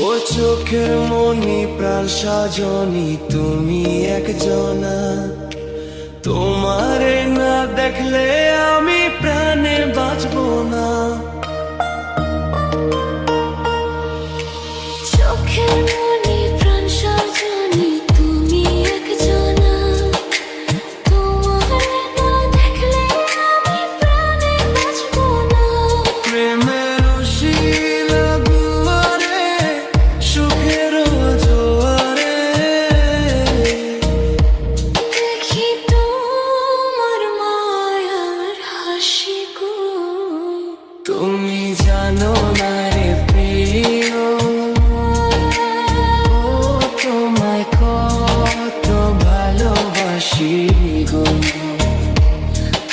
ও চোখের মনি প্রাণ সাজনি তুমি একজনা, তোমারে না দেখলে আমি প্রাণে বাঁচবো না। চোখের মনি প্রাণ সাজনি তুমি একজনা, তোমারে না দেখলে আমি প্রাণে বাঁচবো না। প্রেমের শিলা দুয়ারে সুখের জোয়ারে দেখি তোমার মায়ার হাসি গো। তুমি জানো না রে প্রিয়, তোমায় কত ভালোবাসি গো।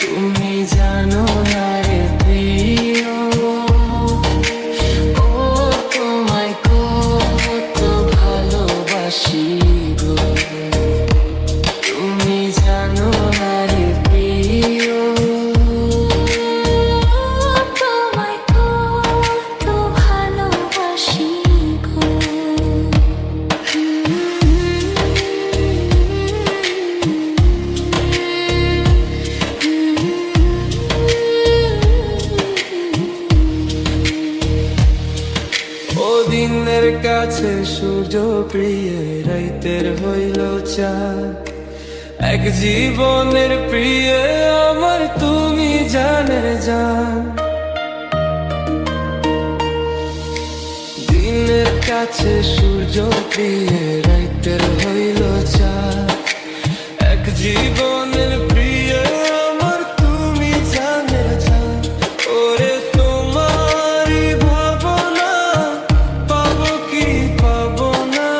তুমি জানো না রে প্রিয়, ও তোমায় কত ভালোবাসি গো। তুমি জানো না রে প্রিয়, তোমায় কত ভালোবাসি গো। ও দিনের কাছে সূর্য প্রিয়, রাইতের হইল চাঁদ। এক জীবনের প্রিয় আমার তুমি জানের জান। দিনের কাছে সূর্য প্রিয়, রাইতের হইল চাঁদ। এক জীবনের প্রিয় আমার তুমি জানের জান। ওরে তোমারই ভাবনা পাবো কি পাবো না,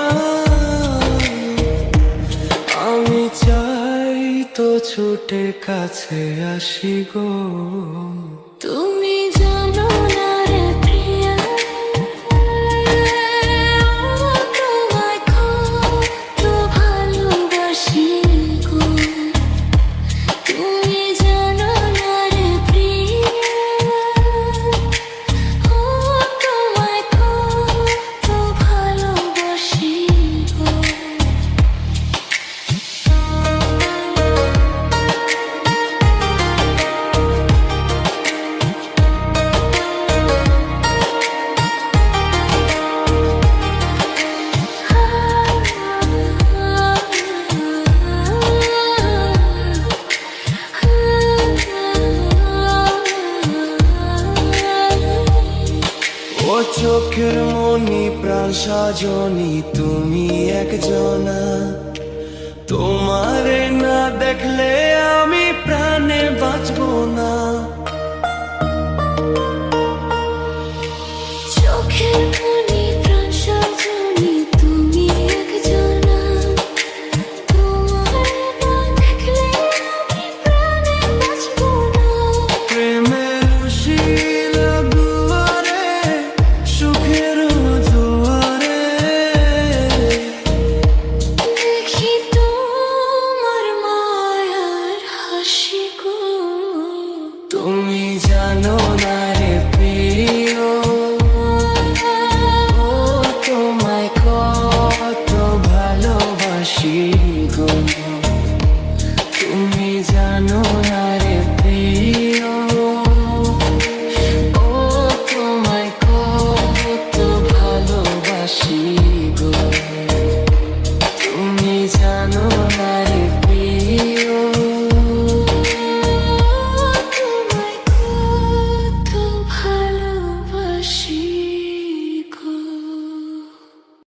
আমি চাই তো ছুটে কাছে আসি গো। তুমি জানো না রে প্রিয়া, তোমায় কত ভালোবাসি গো। তুমি জানো না রে প্রিয়া, তোমায় কত ভালোবাসি গো। ও চোখের মনি প্রাণ সাজনি তুমি একজনা, তোমারে না দেখলে আমি প্রাণে বাঁচবো না।